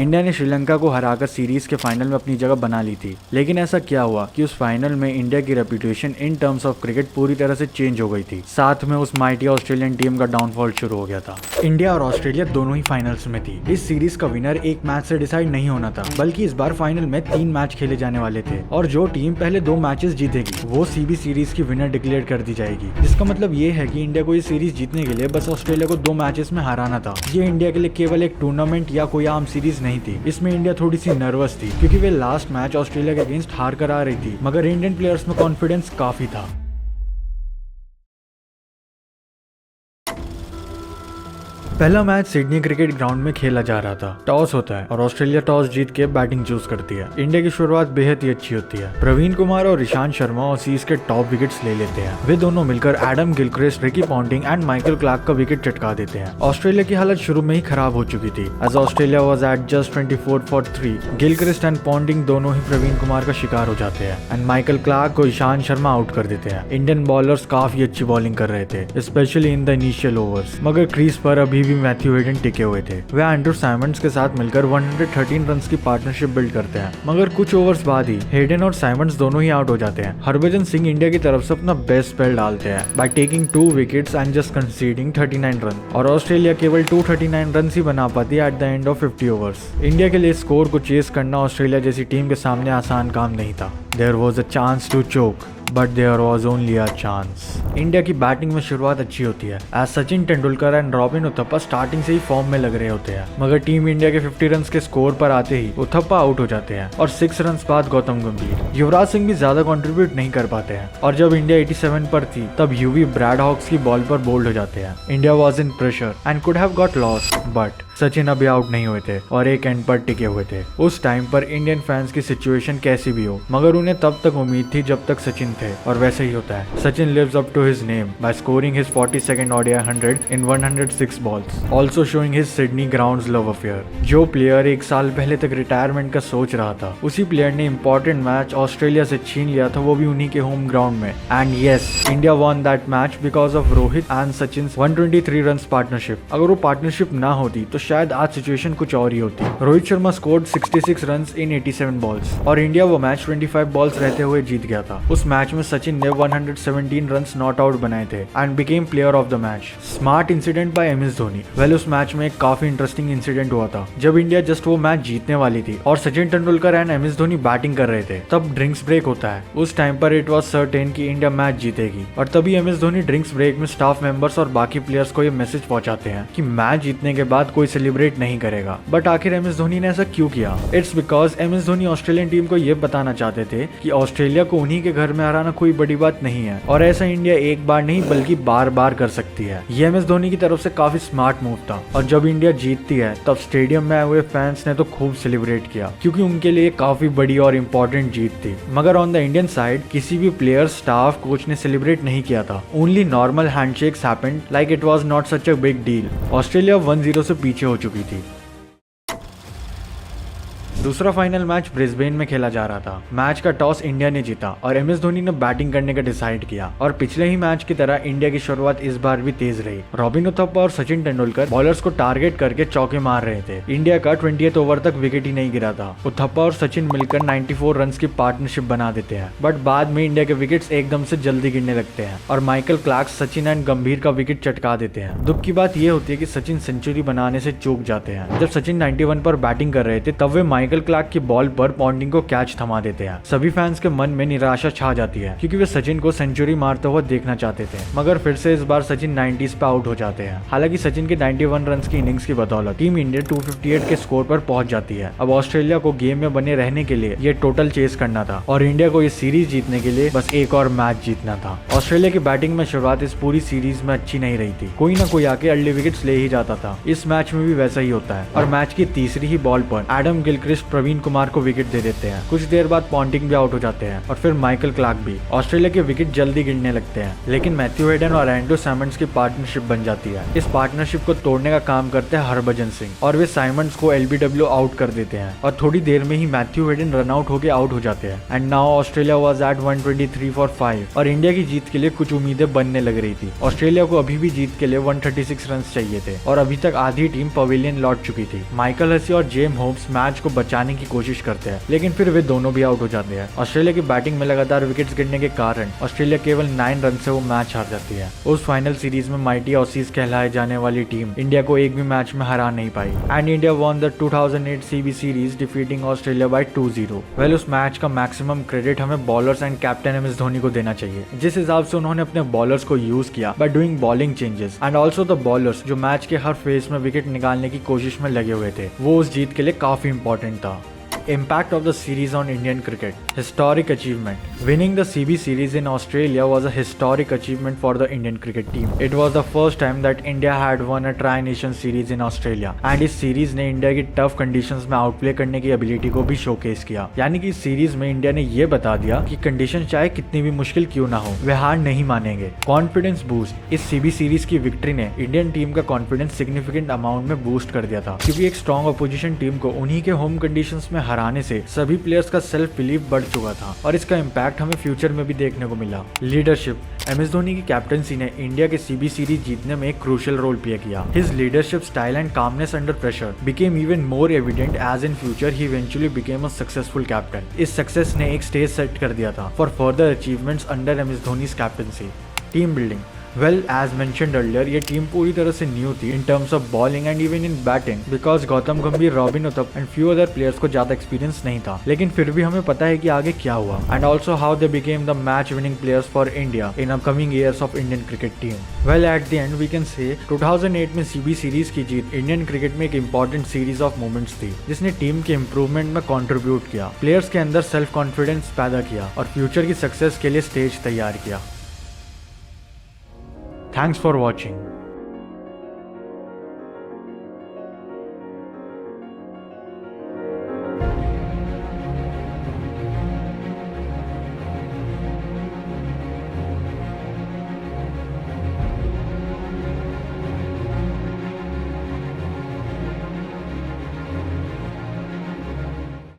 India ने श्रीलंका को हराकर सीरीज के फाइनल में अपनी जगह बना ली थी, लेकिन ऐसा क्या हुआ कि उस फाइनल में इंडिया की reputation in terms of cricket पूरी तरह से चेंज हो गई थी। साथ में उस माइटी ऑस्ट्रेलियन टीम का डाउनफॉल शुरू हो गया था। इंडिया और ऑस्ट्रेलिया दोनों ही फाइनल्स में थी। इस सीरीज का विनर एक मैच से डिसाइड नहीं होना था, बल्कि इस बार फाइनल में 3 मैच खेले जाने वाले थे और जो टीम पहले 2 मैचेस जीतेगी वो सीबी सीरीज की विनर डिक्लेयर कर दी जाएगी। जिसका मतलब ये है कि इंडिया को ये सीरीज जीतने के लिए बस ऑस्ट्रेलिया को 2 मैचेस में हराना था। ये इंडिया के लिए केवल एक टूर्नामेंट या कोई आम सीरीज नहीं थी। इसमें इंडिया थोड़ी सी नर्वस थी क्योंकि वे लास्ट मैच ऑस्ट्रेलिया के अगेंस्ट हार कर आ रही थी, मगर इंडियन प्लेयर्स में कॉन्फिडेंस काफी था। पहला मैच सिडनी क्रिकेट ग्राउंड में खेला जा रहा था। टॉस होता है और ऑस्ट्रेलिया टॉस जीत के बैटिंग चूज करती है। इंडिया की शुरुआत बेहद ही अच्छी होती है। प्रवीण कुमार और ईशान शर्मा ओसीज के टॉप विकेट्स ले लेते हैं। वे दोनों मिलकर Adam Gilchrist, Ricky Ponting and Michael Clarke का विकेट चटका देते हैं। ऑस्ट्रेलिया की हालत शुरू में ही खराब हो चुकी थी। As Australia was at just 24 for 3। Gilchrist and Ponting दोनों ही प्रवीण कुमार का शिकार हो जाते हैं एंड माइकल क्लार्क को ईशान शर्मा आउट कर देते हैं। इंडियन बॉलर्स काफी अच्छी बॉलिंग कर रहे थे, specially in the initial overs, मगर क्रीज पर अभी भी मैथ्यू हेडन टिके हुए थे। वे एंड्रू साइमंड्स के साथ मिलकर 113 रन्स की पार्टनरशिप बिल्ड करते हैं, मगर कुछ ओवर्स बाद ही हेडन और साइमंड्स दोनों ही आउट हो जाते हैं। हरभजन सिंह इंडिया की तरफ से अपना बेस्ट स्पेल डालते हैं by taking 2 wickets and just conceding 39 run, और ऑस्ट्रेलिया केवल 239 रन ही बना पाती है at the end of 50 overs. India के लिए स्कोर को चेस करना ऑस्ट्रेलिया जैसी टीम के सामने आसान काम नहीं था। There was a chance to choke but there was only a chance. India की बैटिंग में शुरुआत अच्छी होती है। As Sachin Tendulkar and Robin Uthappa starting से ही फॉर्म में लग रहे होते हैं, मगर टीम इंडिया के 50 रन के स्कोर पर आते ही उथप्पा आउट हो जाते हैं और 6 रन बाद गौतम गंभीर। युवराज सिंह भी ज्यादा कंट्रीब्यूट नहीं कर पाते हैं और जब इंडिया 87 पर थी तब यूवी ब्रैडहॉक्स की बॉल पर बोल्ड हो जाते हैं। India was in pressure and could have got lost, but Sachin अभी आउट नहीं हुए थे और एक एंड पर टिके हुए थे। उस टाइम पर इंडियन फैंस की सिचुएशन कैसी भी हो, मगर उन्हें तब तक उम्मीद थी जब तक सचिन थे, और वैसे ही होता है। Sachin lives up to his name by scoring his 42nd ODI 100 in 106 balls, also showing his Sydney grounds love affair। जो प्लेयर 1 साल पहले तक रिटायरमेंट का सोच रहा था, उसी प्लेयर ने इंपॉर्टेंट मैच ऑस्ट्रेलिया से छीन लिया था, वो भी उन्हीं के होम ग्राउंड में। And yes, India won that match because of Rohit and Sachin 123 run partnership. अगर वो पार्टनरशिप ना होती तो शायद आज सिचुएशन कुछ और ही होती। Rohit Sharma scored 66 runs in 87 balls और इंडिया वो मैच 25 बॉल्स रहते हुए जीत गया था। उस मैच में सचिन ने 117 रन्स नॉट आउट बनाए थे and became player of the match. Smart incident by M S Dhoni. Well, उस मैच में एक काफी इंटरेस्टिंग इंसिडेंट हुआ था। जब इंडिया जस्ट वो मैच जीतने वाली थी और Sachin Tendulkar and MS Dhoni batting कर रहे थे, तब ड्रिंक्स ब्रेक होता है। उस टाइम पर इट वाज सर्टेन कि इंडिया मैच जीतेगी, और तभी एमएस धोनी ड्रिंक्स ब्रेक में स्टाफ मेंबर्स और बाकी प्लेयर्स को ये मैसेज पहुंचाते हैं कि मैच जीतने के बाद कोई सेलिब्रेट नहीं करेगा। बट आखिर एमएस धोनी ने ऐसा क्यों किया? It's because MS Dhoni Australian team को ये बताना चाहते थे कि ऑस्ट्रेलिया को उन्हीं के घर में हराना कोई बड़ी बात नहीं है, और ऐसा इंडिया एक बार नहीं बल्कि बार बार कर सकती है। ये एमएस धोनी की तरफ से काफी स्मार्ट मूव था, और जब इंडिया जीतती है तब स्टेडियम में आए हुए फैंस ने तो खूब सेलिब्रेट किया, क्योंकि उनके लिए काफी बड़ी और इम्पोर्टेंट जीत थी। मगर ऑन द इंडियन साइड किसी भी प्लेयर, स्टाफ, कोच ने सेलिब्रेट नहीं किया था। Only normal handshakes happened like it was not such a big deal. Australia 1-0 से पीछे हो चुकी थी। दूसरा फाइनल मैच ब्रिस्बेन में खेला जा रहा था। मैच का टॉस इंडिया ने जीता और एमएस धोनी ने बैटिंग करने का डिसाइड किया, और पिछले ही मैच की तरह इंडिया की शुरुआत इस बार भी तेज रही। रॉबिन उथप्पा और सचिन तेंदुलकर बॉलर्स को टारगेट करके चौके मार रहे थे। इंडिया का 20th ओवर तक विकेट ही नहीं गिरा था। उथप्पा और सचिन मिलकर 94 रन की पार्टनरशिप बना देते हैं, बट बाद में इंडिया के विकेट्स एकदम से जल्दी गिरने लगते हैं और माइकल क्लार्क, सचिन एंड गंभीर का विकेट चटका देते हैं। दुख की बात यह होती है कि सचिन सेंचुरी बनाने से चूक जाते हैं। जब सचिन 91 पर बैटिंग कर रहे थे तब वे माइकल क्लार्क की बॉल पर पॉन्टिंग को कैच थमा देते हैं। सभी फैंस के मन में निराशा छा जाती है, क्योंकि वे सचिन को सेंचुरी मारते हुए देखना चाहते थे, मगर फिर से इस बार सचिन 90s पे आउट हो जाते हैं। हालांकि सचिन के 91 रन की इनिंग्स की बदौलत टीम इंडिया 258 के स्कोर पर पहुंच जाती है। अब ऑस्ट्रेलिया को गेम में बने रहने के लिए ये टोटल चेस करना था, और इंडिया को ये सीरीज जीतने के लिए बस एक और मैच जीतना था। ऑस्ट्रेलिया की बैटिंग में शुरुआत इस पूरी सीरीज में अच्छी नहीं रही थी। कोई ना कोई आके अर्ली विकेट्स ले ही जाता था। इस मैच में भी वैसा ही होता है, और मैच की तीसरी ही बॉल पर एडम गिलक्रिस्ट प्रवीण कुमार को विकेट दे देते हैं। कुछ देर बाद पॉन्टिंग भी आउट हो जाते हैं और फिर माइकल क्लार्क भी। ऑस्ट्रेलिया के विकेट जल्दी गिरने लगते हैं, लेकिन मैथ्यू हेडन और एंड्रू साइमंड्स की पार्टनरशिप बन जाती है। इस पार्टनरशिप को तोड़ने का काम करते हैं हरभजन सिंह और वे साइमंड्स को LBW आउट कर देते हैं और थोड़ी देर में ही मैथ्यू हेडन रन आउट होकर आउट हो जाते हैं। And now Australia was eight 123 for 5 और इंडिया की जीत के लिए कुछ उम्मीदें बनने लग रही थी। ऑस्ट्रेलिया को अभी भी जीत के लिए 136 रन चाहिए थे और अभी तक आधी टीम पवेलियन लौट चुकी थी। माइकल हसी और जेम होम्स मैच को बचाने की कोशिश करते हैं, लेकिन फिर वे दोनों भी आउट हो जाते हैं। ऑस्ट्रेलिया की बैटिंग में लगातार विकेट्स गिरने के कारण ऑस्ट्रेलिया केवल 9 रन से वो मैच हार जाती है। उस फाइनल सीरीज में माइटी ऑसीज कहलाए जाने वाली टीम इंडिया को एक भी मैच में हरा नहीं पाई and India won the 2008 CB series defeating Australia by 2-0। Well, उस मैच का मैक्सिमम क्रेडिट हमें bowlers and captain MS Dhoni को देना चाहिए, जिस हिसाब से उन्होंने अपने बॉलर्स को यूज किया by doing bowling changes and also the bowlers जो मैच के हर फेज में विकेट निकालने की कोशिश में लगे हुए थे। वो उस जीत के लिए काफी इंपॉर्टेंट था। Impact of the series on Indian cricket. Historic achievement. Winning the CB series in Australia was a historic achievement for the Indian cricket team. It was the first time that India had won a Tri-Nation series in Australia. And इस series ने India की tough conditions में Outplay करने की ability को भी showcase किया। यानी कि इस सीरीज में इंडिया ने ये बता दिया कि कंडीशन चाहे कितनी भी मुश्किल क्यों ना हो, वे हार नहीं मानेंगे। Confidence boost. इस CB सीरीज की विक्ट्री ने इंडियन टीम का कॉन्फिडेंस सिग्निफिकेंट अमाउंट में बूस्ट कर दिया था, क्योंकि एक स्ट्रॉन्ग अपोजिशन टीम को उन्हीं के होम कंडीशंस में हराने से सभी प्लेयर्स का सेल्फ बिलीफ बढ़ चुका था और इसका इम्पैक्ट हमें फ्यूचर में भी देखने को मिला। लीडरशिप। MS धोनी की कैप्टनसी ने इंडिया के CB सीरीज जीतने में एक क्रूशियल रोल प्ले किया। His leadership style and calmness under pressure became even more evident as in future he eventually became a successful captain. इस सक्सेस ने एक स्टेज सेट कर दिया था for further achievements under MS धोनी's captaincy. Team building. Well, as mentioned earlier, ये team पूरी तरह से न्यू थी in terms of bowling and even in batting because Gautam गंभीर, robin उथप and few other players को ज्यादा एक्सपीरियंस नहीं था, लेकिन फिर भी हमें पता है कि आगे क्या हुआ and also how they became the match winning players for India in upcoming years of Indian cricket team. Well, at the end we can say 2008 में CB सीरीज की जीत इंडियन क्रिकेट में एक इंपॉर्टेंट सीरीज ऑफ मोमेंट्स थी, जिसने team के improvement में contribute किया, players के अंदर सेल्फ कॉन्फिडेंस पैदा किया और फ्यूचर की सक्सेस के लिए स्टेज तैयार किया। Thanks for watching.